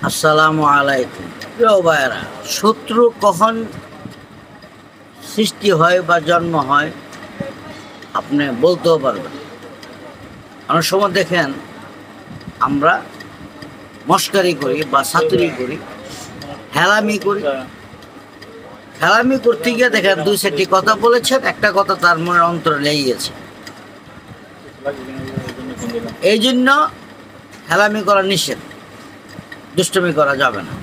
আসসালামু আলাইকুম। প্রিয় ভাইয়েরা, শত্রু কখন সৃষ্টি হয় বা জন্ম হয় আপনি বলতেও পারবেন। অনেক সময় দেখেন আমরা মস্কারি করি বা সাতুরি করি, হেলামি করি। হেলামি করতে গিয়ে দেখেন দুই চারটি কথা বলেছেন, একটা কথা তার মনের অন্তরে লেগে গেছে। এই জন্য হেলামি করা নিষেধ, দুষ্টমি করা যাবে না।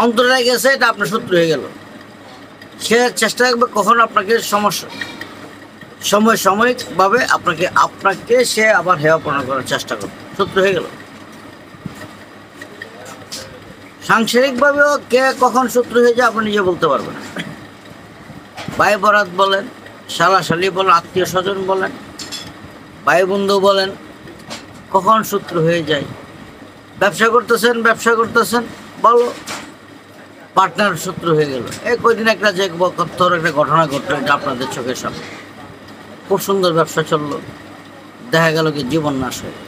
অন্তরে লেগে গেছে, এটা আপনার শত্রু হয়ে গেল। সে চেষ্টা করবে কখন আপনাকে সাময়িকভাবে আপনাকে সে আবার হেয়পনা করার চেষ্টা করবে, শত্রু হয়ে গেল। সাংসারিকভাবেও কে কখন শত্রু হয়ে যায় আপনি নিজে বলতে পারবেন না। ভাই বরাত বলেন, শালাশালি বলেন, আত্মীয় স্বজন বলেন, ভাই বন্ধু বলেন, কখন শত্রু হয়ে যায়। ব্যবসা করতেছেন বলো পার্টনার শত্রু হয়ে গেল। এই কয়দিন একটা ঘটনা ঘটলো, এটা আপনাদের চোখের সামনে। খুব সুন্দর ব্যবসা চললো, দেখা গেল কি জীবন নাশ হয়ে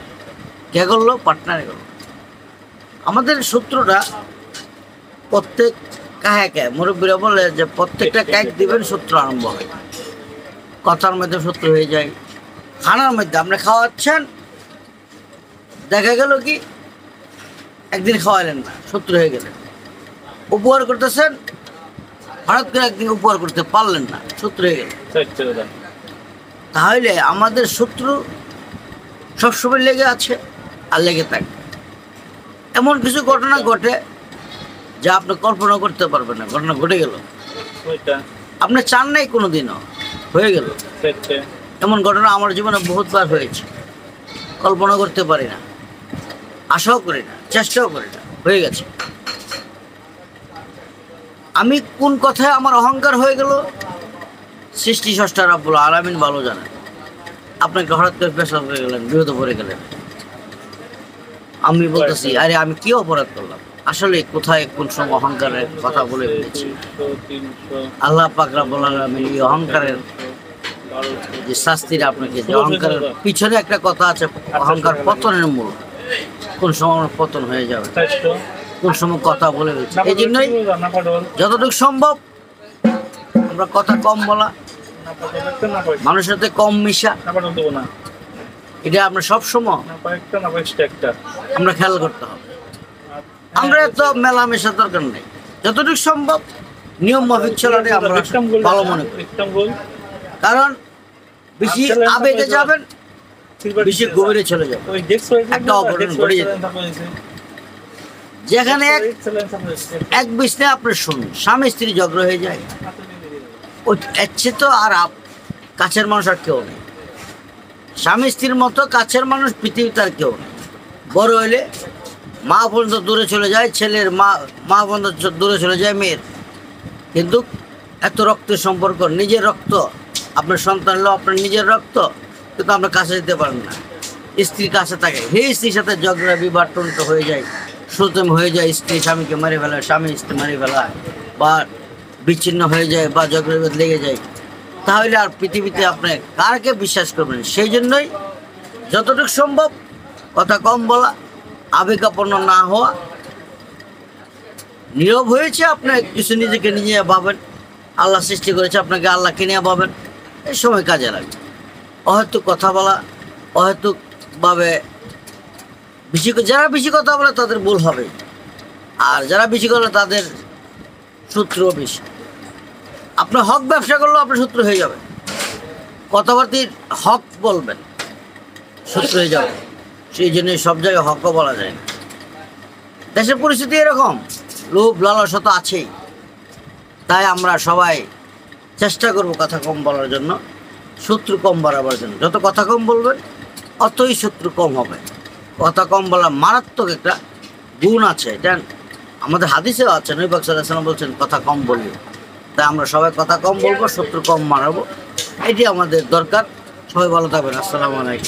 কে করলো? পার্টনারে গেল। আমাদের শত্রুরা প্রত্যেক কাহে মুরব্বীরা বলে যে প্রত্যেকটা কাক দিবেন শত্রু আরম্ভ হয়। কথার মধ্যে শত্রু হয়ে যায়, খানার মধ্যে আপনি খাওয়াচ্ছেন, দেখা গেল কি একদিন খাওয়ালেন না, শত্রু হয়ে গেলেন। উপহার করতেছেন, হঠাৎ করে একদিন উপহার করতে পারলেন না, শত্রু হয়ে গেলেন। তাহলে আমাদের শত্রু সবসময় লেগে আছে আর লেগে থাকবে। এমন কিছু ঘটনা ঘটে যা আপনি কল্পনা করতে পারবেন না, ঘটনা ঘটে গেল, আপনি চান নাই কোনোদিনও, হয়ে গেল। এমন ঘটনা আমার জীবনে বহুতবার হয়েছে, কল্পনা করতে পারি না, আশাও করি না, চেষ্টাও করি না, হয়ে গেছে। আমি কোন কথায় আমার অহংকার হয়ে গেল সৃষ্টি স্রষ্টা রাব্বুল আলামিন ভালো জানেন। আপনাকে হঠাৎ করে পেশাব হয়ে গেলেন, বিপদে পড়ে গেলেন। আমি বলতেছি আরে আমি কি অপরাধ করলাম? আসলে কোথায় কোন সময় অহংকারের কথা বলে ফেলেছি। আল্লাহ পাক রাব্বুল আলামিন এই অহংকারের যে শাস্তিটা আপনাকে, যে অহংকারের পিছনে একটা কথা আছে, অহংকার পতনের মূল। কোন সময় আমার পতন হয়ে যাবে, কোন সময় কথা বলে ফেলছি। এই জন্যই যতটুকু সম্ভব আমরা কথা কম বলা, মানুষের সাথে কম মিশা, এটা আমরা সবসময় আমরা খেয়াল করতে হবে। আমরা এত মেলামেশা দরকার নেই, যতটুকু সম্ভব নিয়ম মাফিক চলাটাই আমরা ভালো মনে করি। কারণ বেশি আবেগে যাবেন, বেশি গভীরে চলে যাবে, একটা অঘটন ঘটে যেতে। যেখানে এক বিছনায় আপনার শুনুন স্বামী স্ত্রী ঝগড়া হয়ে যায়, ওই এর তো আর কাছের মানুষ আর কেউ নেই। স্বামী স্ত্রীর মতো কাছের মানুষ পৃথিবীতে আর কেউ নেই। বড় হইলে মা পর্যন্ত দূরে চলে যায়, ছেলের মা পর্যন্ত দূরে চলে যায় মেয়ের। কিন্তু এত রক্তের সম্পর্ক, নিজের রক্ত, আপনার সন্তান হলো আপনার নিজের রক্ত, কিন্তু আমরা কাছে যেতে পারেন না। স্ত্রীর কাছে থাকে, সেই স্ত্রীর সাথে ঝগড়া বিবাদ টন্ত হয়ে যায়, সুতম হয়ে যায়, স্ত্রী স্বামীকে মারি ফেলা, স্বামী স্ত্রী মারি ফেলা, বা বিচ্ছিন্ন হয়ে যায়, বা ঝগড়া বিবাদ লেগে যায়। তাহলে আর পৃথিবীতে আপনি কারকে বিশ্বাস করবেন? সেই জন্যই যতটুকু সম্ভব কথা কম বলা, আবেগাপন্ন না হওয়া। নীরব হয়েছে আপনি কিছু নিজেকে নিজে ভাবেন, আল্লাহ সৃষ্টি করেছে আপনাকে, আল্লাহকে নিয়ে ভাবেন, এই সময় কাজে লাগে। অহেতুক কথা বলা, অহেতুকভাবে যারা বেশি কথা বলে তাদের ভুল হবে, আর যারা বেশি করে তাদের শত্রুও বেশি। আপনার হক ব্যবসা করলেও আপনার শত্রু হয়ে যাবে। কথাবার্তির হক বলবেন, শত্রু হয়ে যাবে। সেই জন্য সব জায়গায় হকও বলা যায় না। দেশের পরিস্থিতি এরকম, লোভ লালসা তো আছেই। তাই আমরা সবাই চেষ্টা করব কথা কম বলার জন্য, শত্রু কম বাড়াবার জন্য। যত কথা কম বলবেন অতই শত্রু কম হবে। কথা কম বলা মারাত্মক একটা গুণ আছে, এটা আমাদের হাদিসেও আছে। নবী পাক সাল্লাল্লাহু আলাইহি ওয়াসাল্লাম বলছেন কথা কম বলবে। তাই আমরা সবাই কথা কম বলবো, শত্রু কম মারাবো, এটি আমাদের দরকার। সবাই ভালো থাকবেন। আসসালামু আলাইকুম।